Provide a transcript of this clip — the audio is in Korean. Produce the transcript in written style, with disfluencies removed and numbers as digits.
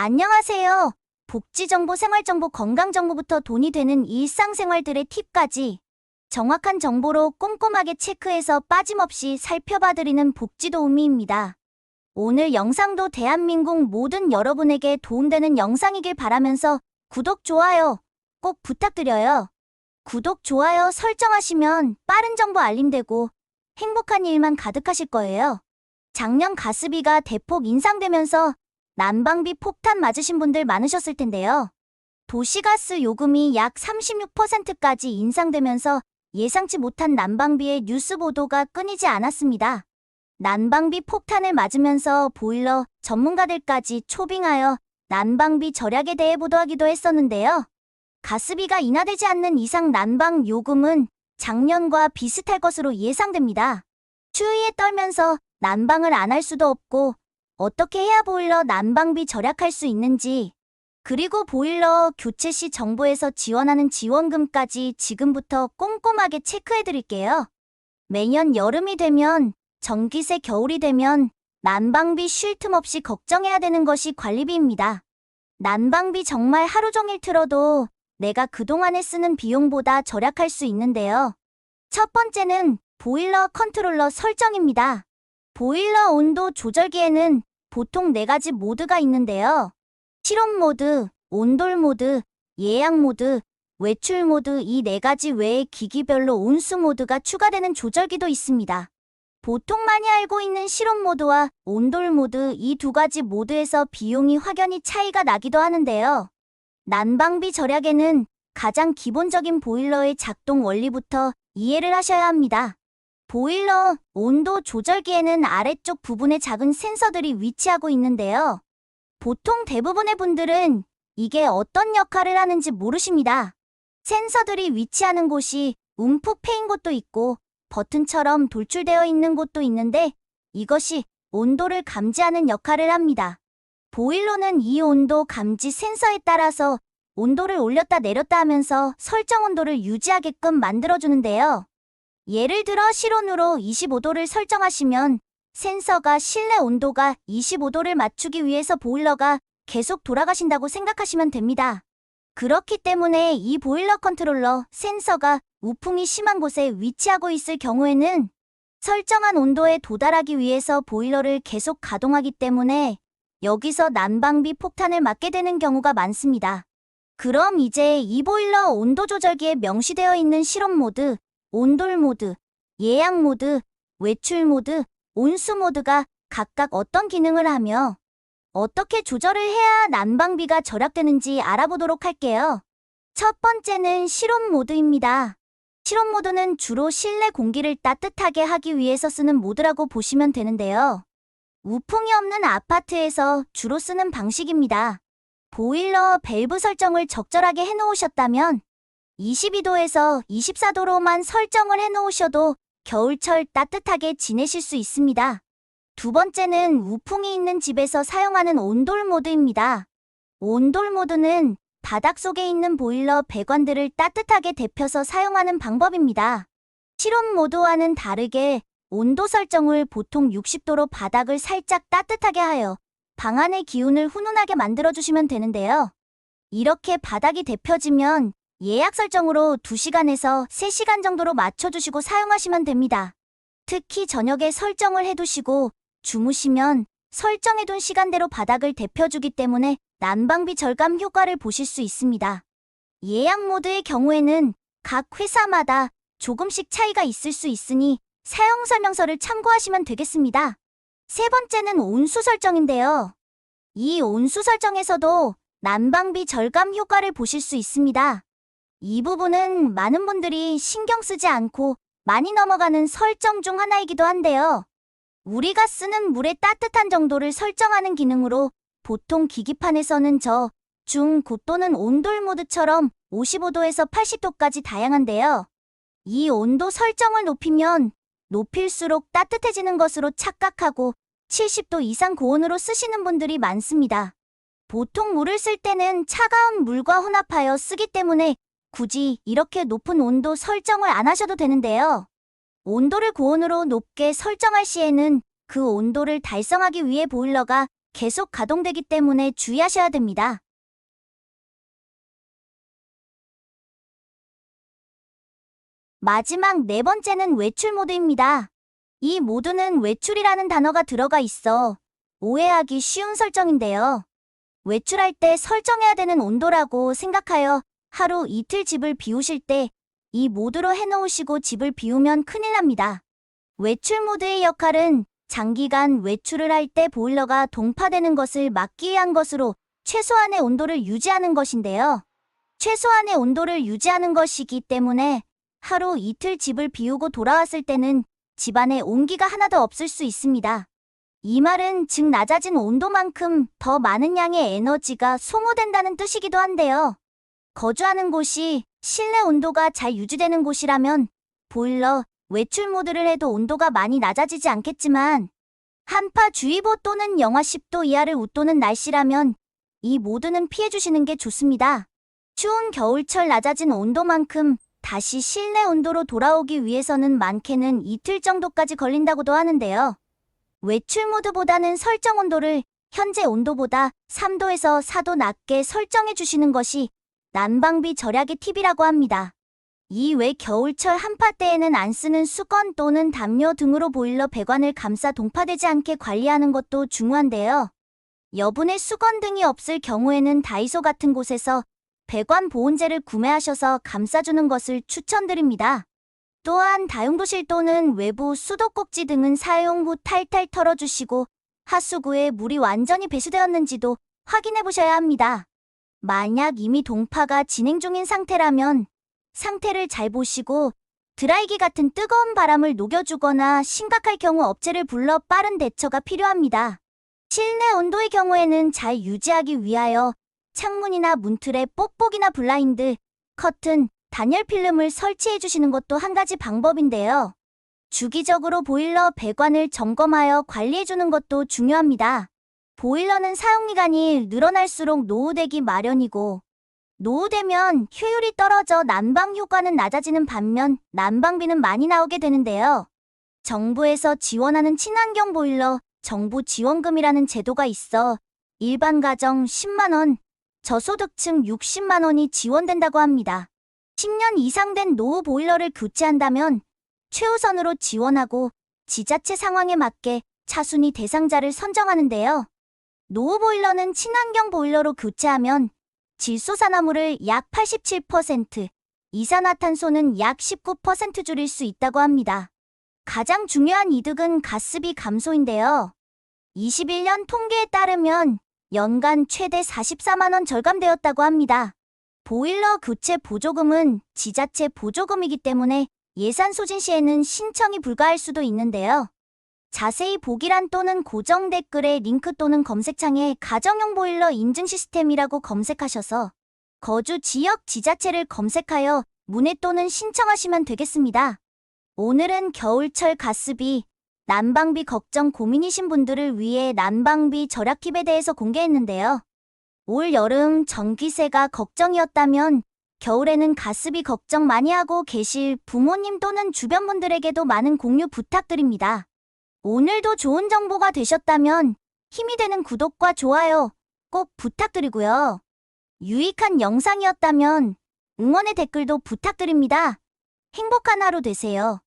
안녕하세요. 복지정보, 생활정보, 건강정보부터 돈이 되는 일상생활들의 팁까지 정확한 정보로 꼼꼼하게 체크해서 빠짐없이 살펴봐드리는 복지도우미입니다. 오늘 영상도 대한민국 모든 여러분에게 도움되는 영상이길 바라면서 구독, 좋아요 꼭 부탁드려요. 구독, 좋아요 설정하시면 빠른 정보 알림되고 행복한 일만 가득하실 거예요. 작년 가스비가 대폭 인상되면서 난방비 폭탄 맞으신 분들 많으셨을 텐데요. 도시가스 요금이 약 36%까지 인상되면서 예상치 못한 난방비의 뉴스 보도가 끊이지 않았습니다. 난방비 폭탄을 맞으면서 보일러 전문가들까지 초빙하여 난방비 절약에 대해 보도하기도 했었는데요. 가스비가 인하되지 않는 이상 난방 요금은 작년과 비슷할 것으로 예상됩니다. 추위에 떨면서 난방을 안 할 수도 없고 어떻게 해야 보일러 난방비 절약할 수 있는지, 그리고 보일러 교체 시 정부에서 지원하는 지원금까지 지금부터 꼼꼼하게 체크해드릴게요. 매년 여름이 되면, 전기세 겨울이 되면 난방비 쉴 틈 없이 걱정해야 되는 것이 관리비입니다. 난방비 정말 하루 종일 틀어도 내가 그동안에 쓰는 비용보다 절약할 수 있는데요. 첫 번째는 보일러 컨트롤러 설정입니다. 보일러 온도 조절기에는 보통 4가지 모드가 있는데요. 실온 모드, 온돌 모드, 예약 모드, 외출 모드, 이 4가지 외에 기기별로 온수 모드가 추가되는 조절기도 있습니다. 보통 많이 알고 있는 실온 모드와 온돌 모드, 이 2가지 모드에서 비용이 확연히 차이가 나기도 하는데요. 난방비 절약에는 가장 기본적인 보일러의 작동 원리부터 이해를 하셔야 합니다. 보일러 온도 조절기에는 아래쪽 부분에 작은 센서들이 위치하고 있는데요. 보통 대부분의 분들은 이게 어떤 역할을 하는지 모르십니다. 센서들이 위치하는 곳이 움푹 패인 곳도 있고 버튼처럼 돌출되어 있는 곳도 있는데 이것이 온도를 감지하는 역할을 합니다. 보일러는 이 온도 감지 센서에 따라서 온도를 올렸다 내렸다 하면서 설정 온도를 유지하게끔 만들어주는데요. 예를 들어 실온으로 25도를 설정하시면 센서가 실내 온도가 25도를 맞추기 위해서 보일러가 계속 돌아가신다고 생각하시면 됩니다. 그렇기 때문에 이 보일러 컨트롤러 센서가 우풍이 심한 곳에 위치하고 있을 경우에는 설정한 온도에 도달하기 위해서 보일러를 계속 가동하기 때문에 여기서 난방비 폭탄을 맞게 되는 경우가 많습니다. 그럼 이제 이 보일러 온도 조절기에 명시되어 있는 실온 모드, 온돌 모드, 예약 모드, 외출 모드, 온수 모드가 각각 어떤 기능을 하며 어떻게 조절을 해야 난방비가 절약되는지 알아보도록 할게요. 첫 번째는 실온 모드입니다. 실온 모드는 주로 실내 공기를 따뜻하게 하기 위해서 쓰는 모드라고 보시면 되는데요. 우풍이 없는 아파트에서 주로 쓰는 방식입니다. 보일러 밸브 설정을 적절하게 해놓으셨다면 22도에서 24도로만 설정을 해놓으셔도 겨울철 따뜻하게 지내실 수 있습니다. 두 번째는 우풍이 있는 집에서 사용하는 온돌 모드입니다. 온돌 모드는 바닥속에 있는 보일러 배관들을 따뜻하게 데펴서 사용하는 방법입니다. 실온 모드와는 다르게 온도 설정을 보통 60도로 바닥을 살짝 따뜻하게 하여 방 안의 기온을 훈훈하게 만들어주시면 되는데요. 이렇게 바닥이 데펴지면 예약 설정으로 2시간에서 3시간 정도로 맞춰주시고 사용하시면 됩니다. 특히 저녁에 설정을 해두시고 주무시면 설정해둔 시간대로 바닥을 데펴주기 때문에 난방비 절감 효과를 보실 수 있습니다. 예약 모드의 경우에는 각 회사마다 조금씩 차이가 있을 수 있으니 사용 설명서를 참고하시면 되겠습니다. 세 번째는 온수 설정인데요. 이 온수 설정에서도 난방비 절감 효과를 보실 수 있습니다. 이 부분은 많은 분들이 신경 쓰지 않고 많이 넘어가는 설정 중 하나이기도 한데요. 우리가 쓰는 물의 따뜻한 정도를 설정하는 기능으로 보통 기기판에서는 저, 중, 고 또는 온돌 모드처럼 55도에서 80도까지 다양한데요. 이 온도 설정을 높이면 높일수록 따뜻해지는 것으로 착각하고 70도 이상 고온으로 쓰시는 분들이 많습니다. 보통 물을 쓸 때는 차가운 물과 혼합하여 쓰기 때문에 굳이 이렇게 높은 온도 설정을 안 하셔도 되는데요. 온도를 고온으로 높게 설정할 시에는 그 온도를 달성하기 위해 보일러가 계속 가동되기 때문에 주의하셔야 됩니다. 마지막 네 번째는 외출 모드입니다. 이 모드는 외출이라는 단어가 들어가 있어 오해하기 쉬운 설정인데요. 외출할 때 설정해야 되는 온도라고 생각하여 하루 이틀 집을 비우실 때 이 모드로 해놓으시고 집을 비우면 큰일 납니다. 외출 모드의 역할은 장기간 외출을 할 때 보일러가 동파되는 것을 막기 위한 것으로 최소한의 온도를 유지하는 것인데요. 최소한의 온도를 유지하는 것이기 때문에 하루 이틀 집을 비우고 돌아왔을 때는 집안에 온기가 하나도 없을 수 있습니다. 이 말은 즉 낮아진 온도만큼 더 많은 양의 에너지가 소모된다는 뜻이기도 한데요. 거주하는 곳이 실내 온도가 잘 유지되는 곳이라면 보일러, 외출 모드를 해도 온도가 많이 낮아지지 않겠지만 한파주의보 또는 영하 10도 이하를 웃도는 날씨라면 이 모드는 피해주시는 게 좋습니다. 추운 겨울철 낮아진 온도만큼 다시 실내 온도로 돌아오기 위해서는 많게는 이틀 정도까지 걸린다고도 하는데요. 외출 모드보다는 설정 온도를 현재 온도보다 3도에서 4도 낮게 설정해 주시는 것이 난방비 절약의 팁이라고 합니다. 이외 겨울철 한파 때에는 안 쓰는 수건 또는 담요 등으로 보일러 배관을 감싸 동파되지 않게 관리하는 것도 중요한데요. 여분의 수건 등이 없을 경우에는 다이소 같은 곳에서 배관 보온재를 구매하셔서 감싸주는 것을 추천드립니다. 또한 다용도실 또는 외부 수도꼭지 등은 사용 후 탈탈 털어주시고 하수구에 물이 완전히 배수되었는지도 확인해 보셔야 합니다. 만약 이미 동파가 진행 중인 상태라면 상태를 잘 보시고 드라이기 같은 뜨거운 바람을 녹여주거나 심각할 경우 업체를 불러 빠른 대처가 필요합니다. 실내 온도의 경우에는 잘 유지하기 위하여 창문이나 문틀에 뽁뽁이나 블라인드, 커튼, 단열 필름을 설치해 주시는 것도 한 가지 방법인데요. 주기적으로 보일러 배관을 점검하여 관리해 주는 것도 중요합니다. 보일러는 사용기간이 늘어날수록 노후되기 마련이고 노후되면 효율이 떨어져 난방 효과는 낮아지는 반면 난방비는 많이 나오게 되는데요. 정부에서 지원하는 친환경 보일러 정부 지원금이라는 제도가 있어 일반 가정 10만 원, 저소득층 60만 원이 지원된다고 합니다. 10년 이상 된 노후 보일러를 교체한다면 최우선으로 지원하고 지자체 상황에 맞게 차순위 대상자를 선정하는데요. 노후 보일러는 친환경 보일러로 교체하면 질소산화물을 약 87%, 이산화탄소는 약 19% 줄일 수 있다고 합니다. 가장 중요한 이득은 가스비 감소인데요. 21년 통계에 따르면 연간 최대 44만 원 절감되었다고 합니다. 보일러 교체 보조금은 지자체 보조금이기 때문에 예산 소진 시에는 신청이 불가할 수도 있는데요. 자세히 보기란 또는 고정 댓글에 링크 또는 검색창에 가정용 보일러 인증 시스템이라고 검색하셔서 거주 지역 지자체를 검색하여 문의 또는 신청하시면 되겠습니다. 오늘은 겨울철 가스비, 난방비 걱정 고민이신 분들을 위해 난방비 절약 팁에 대해서 공개했는데요. 올 여름 전기세가 걱정이었다면 겨울에는 가스비 걱정 많이 하고 계실 부모님 또는 주변 분들에게도 많은 공유 부탁드립니다. 오늘도 좋은 정보가 되셨다면 힘이 되는 구독과 좋아요 꼭 부탁드리고요. 유익한 영상이었다면 응원의 댓글도 부탁드립니다. 행복한 하루 되세요.